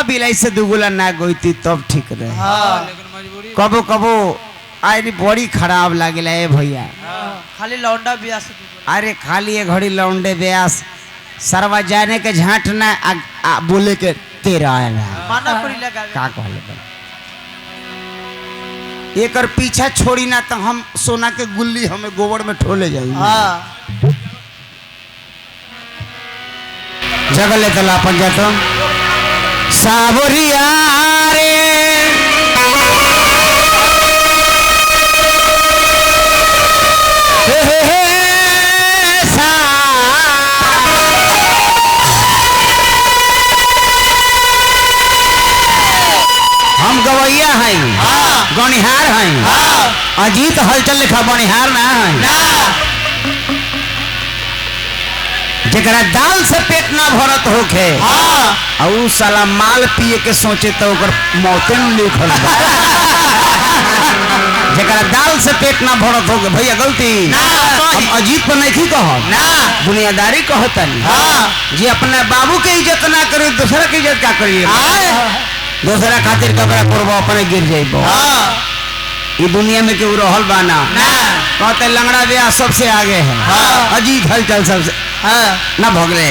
बिलाई से दुगुला ना गोईती तब ठीक रहे। लेकिन मजबूरी कबो कबो आई बड़ी खराब लागेला ए भैया। खाली लौंडा ब्यास अरे खाली ये घड़ी लौंडे ब्यास सरवा जाने के झांट ना बोले के तेरा आएगा माना करी लगा का कहले बा एकर पीछा छोड़ी ना तो हम सोना के गुल्ली हमें गोबर में ठोले जाई। हां जगह ले तला अपन जातो सावरिया रे हम गवैया हैं गणिहार हैं अजीत हलचल लिखा बनिहार ना है जरा दाल से पेट ना भरत होखे और साला माल पिए के सोचे तो मौते न लिखल जरा दाल से पेट ना भरत होगे भैया गलती हम अजीत पर नहीं कह दुनियादारी कहता जी अपने बाबू के इज्जत ना करे दूसरा की इज्जत क्या करिए दूसरा खातिर कपड़ा करबो अपने गिर जाइबो ये दुनिया में क्यों रहल बाना कहते लंगड़ा ब्याह सबसे आगे है अजीत हलचल सबसे ना भोगले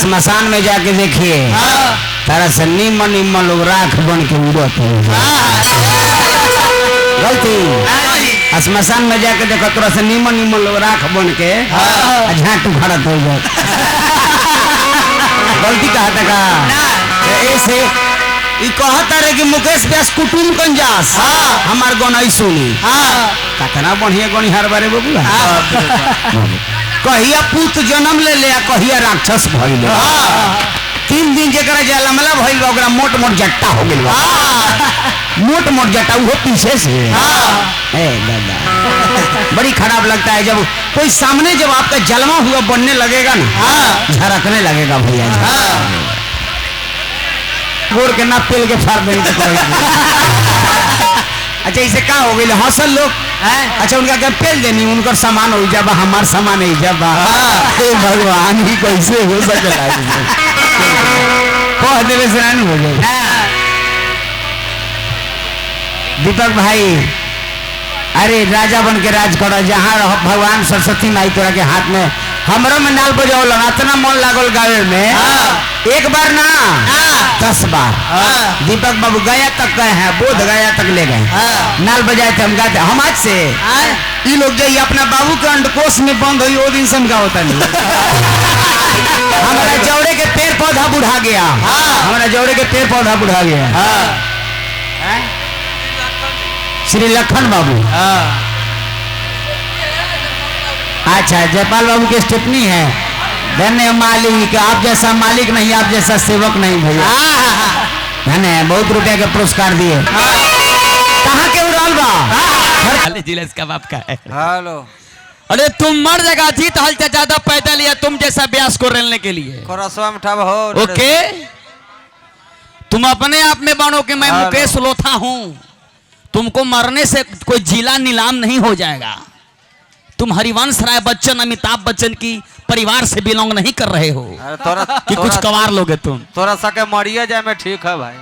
शमशान में जाके देखिए तारा से निमन निमन लोग राख बन के उड़त हो गलती शमशान में जाके देखो तोरा से निमन निमन लोग राख बन के झाट उखड़त हो जाए गलती कहता का ऐसे कहता रहे कि मुकेश व्यास कुटुम कंजास हमार गनई सुनी कतना बढ़िया गणिहार बारे बबुआ कहिया पुत जन्म ले ले कहिया राक्षस भइल 3 दिन जकरा जलमला भइल बा ओकरा मोट मोट जट्टा हो गेल बा मोट मोट जट्टा वो पीछे से ए दादा बड़ी खराब लगता है जब कोई सामने जब आपका जलमा हुआ बनने लगेगा ना झरकने लगेगा भैया घोर के ना पेल के फाड़ देंगे अच्छा इसे क्या हो गई हौसल लोग अच्छा उनका क्या पेल देनी उनका सामान हो जब हमार सामान ही जब भगवान ही कैसे हो सकेला कह देवे से नहीं हो जाए दीपक भाई अरे राजा बन के राज करो जहाँ भगवान सरस्वती माई तोरा के हाथ में हमरो में नाल बजाओ इतना मन लागल गावे में एक बार ना 10 बार दीपक बाबू गया तक गए हैं बोध गया तक ले गए नाल बजाए थे हम गाते हम आज से ये लोग जो अपना बाबू के अंडकोश में बंद हुई वो दिन से हम होता नहीं हमारा जौड़े के पेड़ पौधा बुढ़ा गया हमारा जौड़े के पेड़ पौधा बुढ़ा गया श्री लखन बाबू अच्छा जयपाल बाबू की स्टेपनी है धन्य मालिक आप जैसा मालिक नहीं आप जैसा सेवक नहीं भैया धन्य बहुत रुपया के पुरस्कार दिए कहाँ के उड़ाल बा जिला इसका बाप का है हेलो अरे तुम मर जाएगा जीत हल ज्यादा पैदल लिया तुम जैसा ब्यास को रेलने के लिए ओके तुम अपने आप में बनो कि मैं मुकेश लोथा हूं तुमको मरने से कोई जिला नीलाम नहीं हो जाएगा तुम हरिवंश राय बच्चन अमिताभ बच्चन की परिवार से बिलोंग नहीं कर रहे हो कि कुछ कवार लोगे तुम थोड़ा सा के मरिया जाए में ठीक है भाई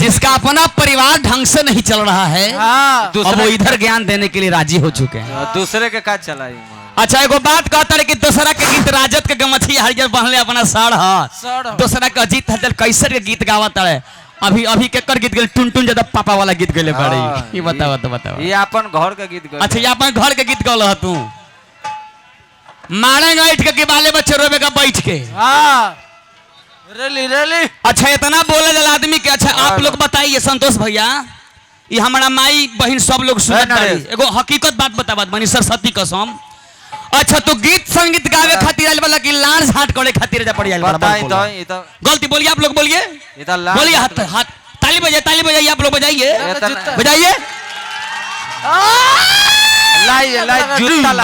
जिसका अपना परिवार ढंग से नहीं चल रहा है अब वो इधर ज्ञान देने के लिए राजी हो चुके हैं दूसरे के का चलाई अच्छा एगो बात कहता है कि दूसरा के गीत राजद के गमछी हरियर बहले अपना सड़ दूसरा का अजीत हलचल कैसर के गीत गावत है अभी अभी केकर गीत गए टुन ज्यादा पापा वाला गीत गले बड़ी ये बताओ तो बताओ ये अपन घर का गीत गए अच्छा ये अपन घर के गीत गल तू मारेगा इठ के बाले बच्चे रोवे का बैठ के रेली रेली अच्छा इतना बोले जल आदमी के अच्छा आप लोग बताइए संतोष भैया ये हमारा माई बहन सब लोग सुनत एगो हकीकत बात बतावत बनी सरस्वती कसम अच्छा तो गीत संगीत गावे खातिर आइल वाला कि लाल झाट करे खातिर जा पड़ी आइल बताई तो गलती बोलिए आप लोग बोलिए बोलिए हाथ हाथ ताली बजाइए आप लोग बजाइए बजाइए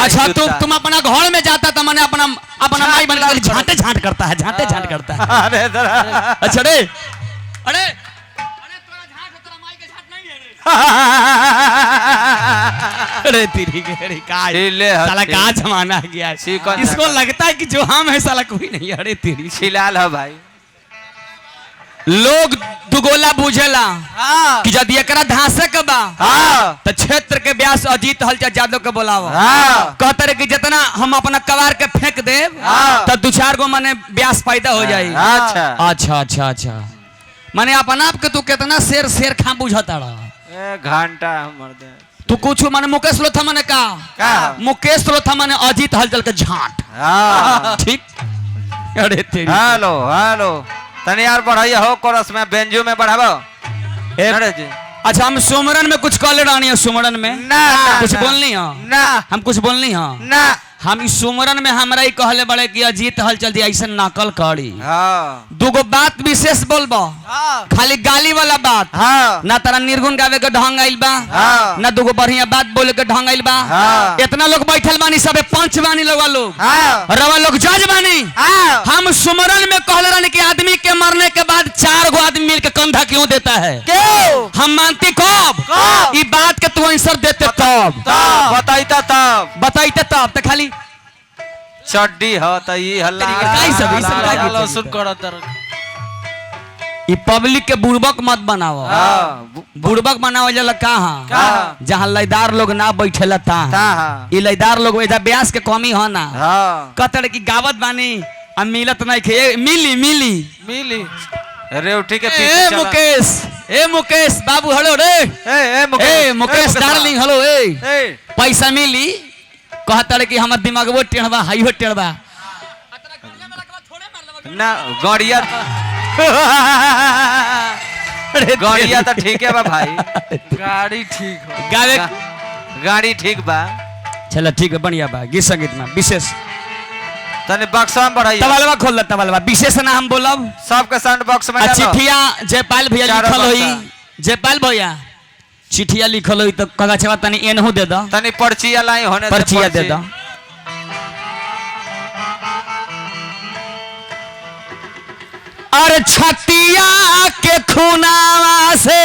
अच्छा तुम अपना घर में जाता था मैंने अपना माई बन के झांटे झांट करता है अच्छा रे अरे अरे तेरी साला का जमाना गया इसको लगता है कि जो हम है साला कोई नहीं अरे तेरी शिलाल है भाई लोग दुगोला बुझेला हाँ कि यदि एकरा धांसे के बा हाँ तो क्षेत्र के व्यास अजीत हलचल यादव के बुलावा हाँ कहते रहे कि जितना हम अपना कबार के फेंक देव हाँ। तो 2-4 गो माने व्यास पैदा हो जाई। अच्छा अच्छा अच्छा अच्छा माने अपना आप के तू कितना शेर खा बुझता रहा घंटा मर दे तू कुछ माने मुकेश लोथा माने का मुकेश लोथा माने अजीत हलचल के झांट। हाँ ठीक अरे तेरी हेलो हेलो तनी यार बढ़ाइए हो कोरस में बेंजू में बढ़ाबो अरे जी अच्छा हम सुमरन में कुछ कॉल रानी है सुमरन में ना कुछ बोलनी है ना हम कुछ बोलनी है ना हम इस सुमरन में हमरा ही कहले बड़े कि अजीत हलचल दी ऐसा नकल करी हाँ दूगो बात विशेष बोलबो हाँ खाली गाली वाला बात हाँ ना तारा निर्गुण गावे के ढंग आइल बा हाँ। ना दूगो बढ़िया बात बोले के ढंग आइल बा हाँ। इतना लोग बैठल बानी सबे पंच बानी लोग हाँ रवा लोग जज बानी हाँ हम सुमरन में कहले रहनी कि आदमी के मरने के बाद 4 गो आदमी मिलकर कंधा क्यों देता है क्यों हम मानती कब कब? ई बात के तू आंसर देते तब बताइता तब बताइते तब तो खाली चड्डी हो तो ये हल्ला काई सब ई सब लागी लहसुन करत ई पब्लिक के बुड़बक मत बनाओ हाँ बुड़बक बनाओ जला कहाँ कहाँ? जहाँ लयदार लोग ना बैठेला हाँ। ता ई लयदार लोग एजा ब्यास के कमी हो ना हाँ कहते कि गावत बानी अब मिलत नहीं खे मिली मिली मिली रेवटी के ए पीछे चला। मुकेश ए मुकेश बाबू हेलो रे ए मुकेश डार्लिंग हेलो ए पैसा मिली कहता कि हमर दिमागो टेढ़बा हाइयो टेढ़बा ना गड़िया गड़िया तो ठीक है बा भाई गाड़ी ठीक हो गावे गाड़ी ठीक बा चलो ठीक है बढ़िया बा गीत संगीत में विशेष तने बक्सा में बढ़ाइए तबलवा खोल तबलवा विशेष ना हम बोलब सबके साउंड बॉक्स में डालो चिट्ठिया जयपाल भैया चारों लिखल होई बक्सा। जयपाल भैया चिट्ठिया लिखल होई तो कगा छवा तनी एनहु दे दो तनी पर्चिया लाई होने से पर्चिया दे दो अरे छतिया के खुनावा से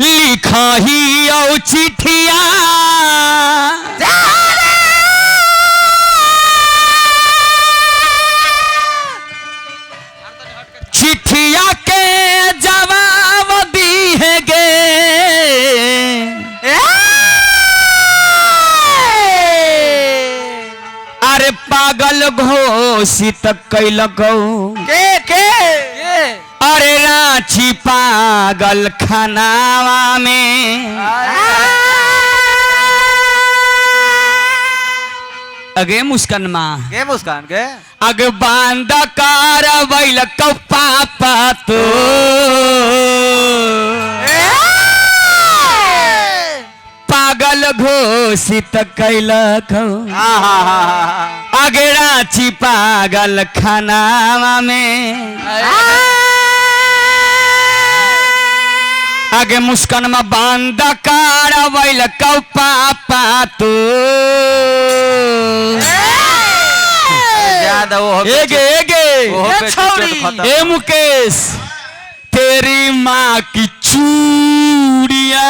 लिखा ही औ चिट्ठिया चिट्ठिया के जवाब दी है गे अरे पागल घोषित कैलको के अरे रांची पागल खानावा में अगे मुस्कान माँ के मुस्कान के अग बांध कार बैल पापा तो पागल घोषित कैलक अगे रांची पागल खानावा में आगे मुस्कान में बांध कार बैल पापा तो याद वो एगे एगे ए मुकेश तेरी माँ की चूड़िया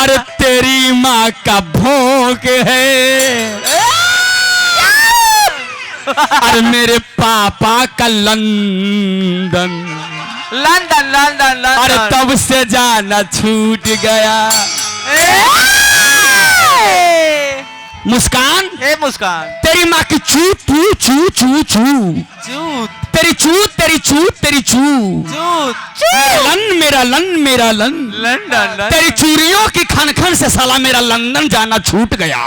अरे तेरी माँ का भोंक है अरे मेरे पापा का लंदन लंदन लंदन अरे लंदन तब से जाना छूट गया मुस्कान ए मुस्कान तेरी माँ की चू चू चू चू चू जूत तेरी चूत तेरी चूत तेरी चू जूत मेरा लन लंदन तेरी चूड़ियों की खन खन से साला मेरा लंदन जाना छूट गया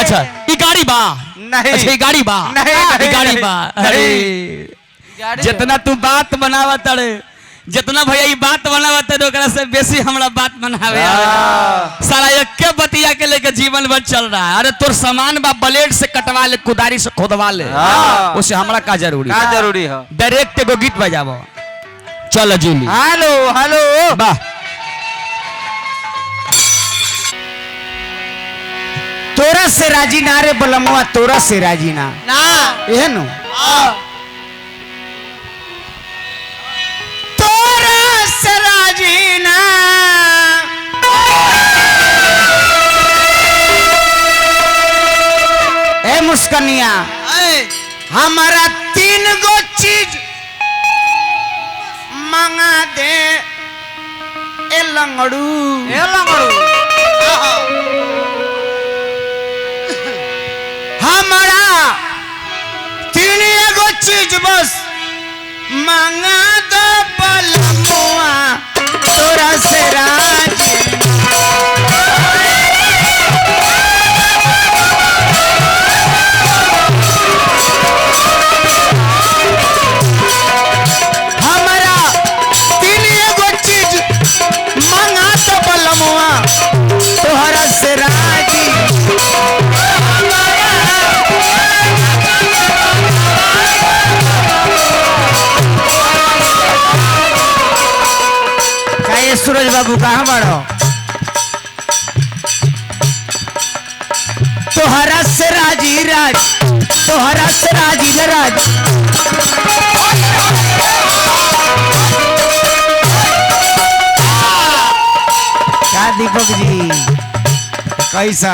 अच्छा ये गाड़ी बा नहीं अच्छा ये गाड़ी बा नहीं, ये नहीं, गाड़ी नहीं, बा नहीं। अरे गाड़ी जितना तू बात बनावा तड़े जितना भैया ये बात बनावा तड़े ओकरा से बेसी हमरा बात बनावे साला एक बतिया के लेके जीवन भर चल रहा है। अरे तोर सामान बा ब्लेड से कटवा ले कुदारी से खोदवा ले उससे हमरा का जरूरी का जरूरी है डायरेक्ट एगो गीत बजाबो चल जूली हेलो हेलो वाह तोरा से राजी ना रे बलमुआ तोरा से राजी ना ना एहनु तोरा से राजी ना कन्या हमारा 3 गो चीज मंगा दे ए लंगड़ू हमारा 3 गो चीज बस मंगा दो बलमुआ तोरा से राजी हमारा 3 गो चीज मंगा दो बलमुआ तोरा से राजी सूरज बाबू कहाँ बढ़ो तोहरा से राजी राज तोहरा से राजी राज क्या दीपक जी कैसा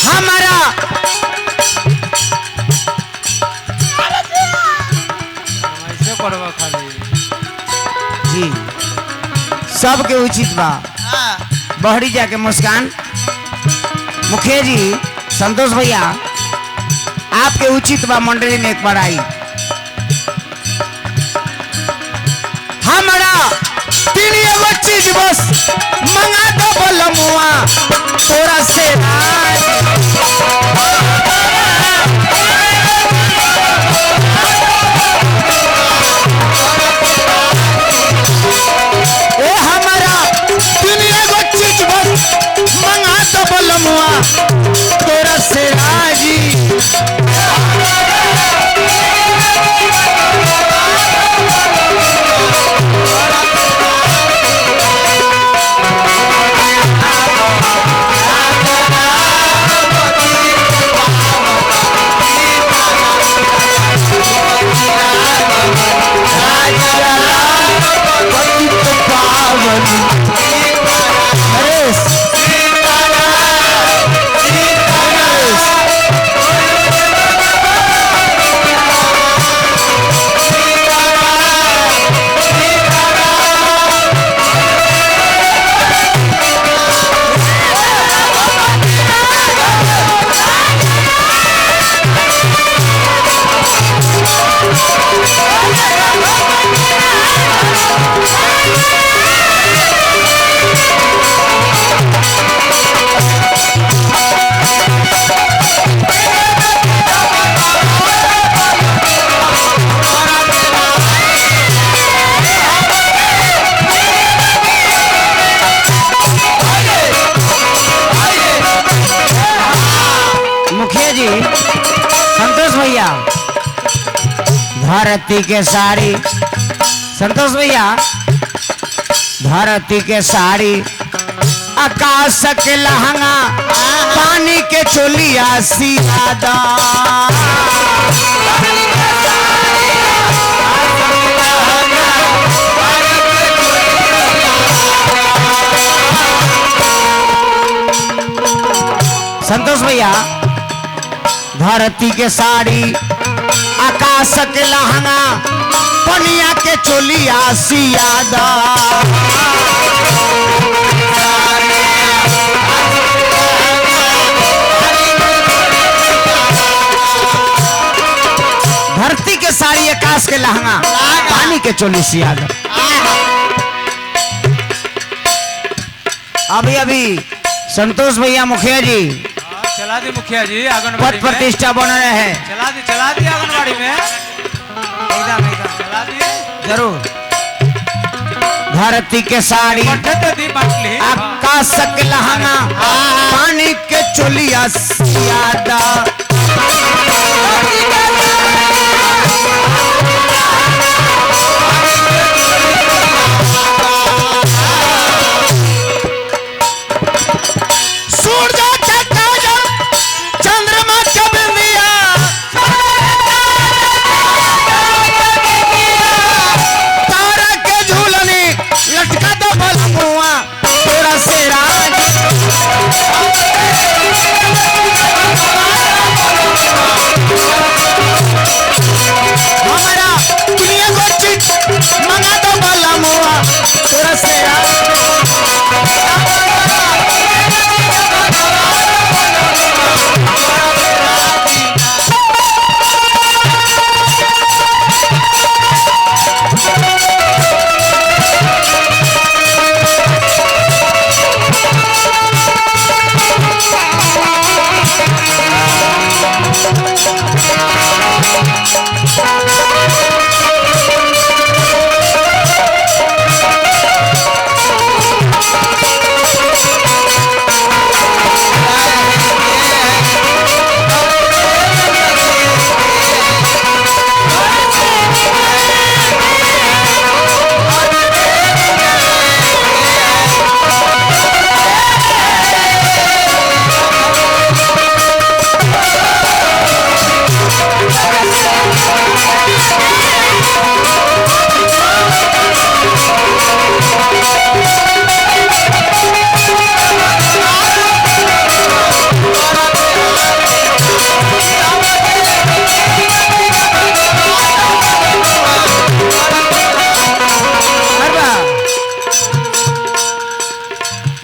हमारा ऐसे करवा खाली जी सबके उचित बा बहरी जाके मुस्कान मुखिया जी संतोष भैया आपके उचित बा मंडली में एक बार आई हमारा 3 गो चीज बस मंगा दो बलमुआ तोरा से हमारा 3 गो चीज बस मंगा दो बलमुआ तोरा से राजी धरती के साड़ी संतोष भैया धरती के साड़ी आकाश के लहंगा पानी के चोलिया सियादा संतोष भैया धरती के साड़ी आकाश के लहंगा पनिया के चोलिया सियादा धरती के साड़ी आकाश के लहंगा पानी के चोली सियादा अभी अभी संतोष भैया मुखिया जी चला दी मुखिया जी आंगनबाड़ी पद प्रतिष्ठा बन रहे हैं चला दी आंगनबाड़ी में एकदम चला दी जरूर धरती के साड़ी आकाश के लहंगा पानी के चोलिया सियादा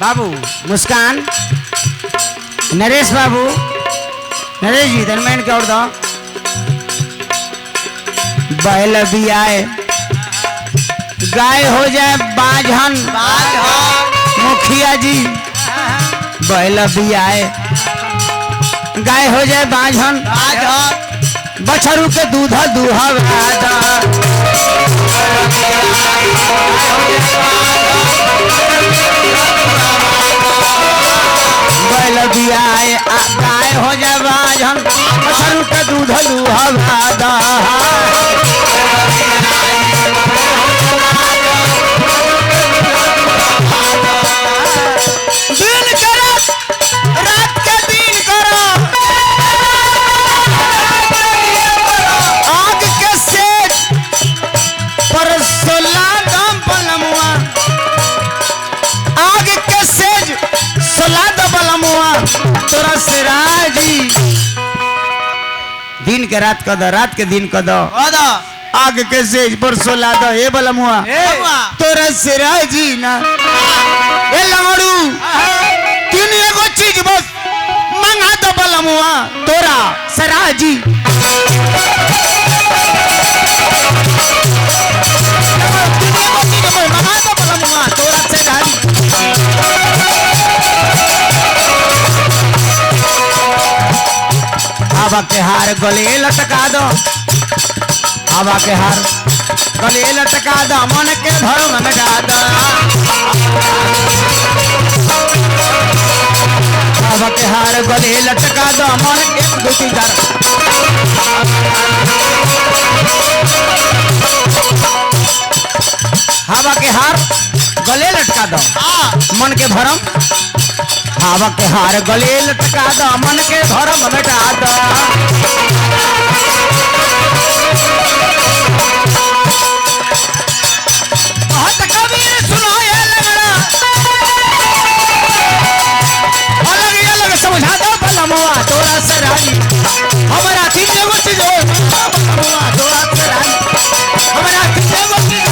बाबू मुस्कान नरेश बाबू नरेश जी धनमैन के और दो बैल भी आए गाय हो जाए बाझन मुखिया जी बैल भी आए गाय हो जाए बाझन बछरू के दूध बैल भी आए गाय हो जाए बाझन बछरू के दूध दुहवादा दिन करो रात के दिन करो आग के सेज पर सोला दम बलमुआ आग के सेज सोला दम बलमुआ तोरा से राजी दिन के रात कद रात के दिन कद आग के सेज पर सोला दो ए बलमुआ तोरा से राजी ना ए लंगड़ू तीन एगो चीज बस मंगा दो बलमुआ तोरा सराजी मंगा दो बलमुआ तोरा सराजी हवा के हार गले लटका दो हवा के हार गले लटका दो मन के धर्म मिटा दो हवा के हार गले लटका दो मन के दुखी कर हवा के हार गले लटका दो मन के भरम हवा के हार गले लटका दो मन के भरम मिटा दो बहुत कबीर सुनो ये लगड़ा अलग अलग समझा दो बलमुआ तोरा सराई हमारा तीन एगो चीज हो बलमुआ तोरा सराई हमारा तीन एगो चीज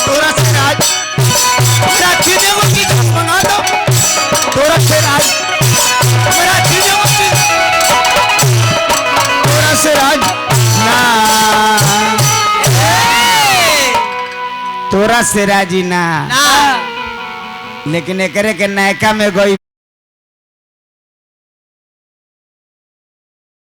तोरा सराई हमारा तीन एगो चीज मंगा दो तोरा सराई हमारा तीन एगो चीज तोरा सराई ना तोरा से राजी ना लेकिन एकरे के नायका में गई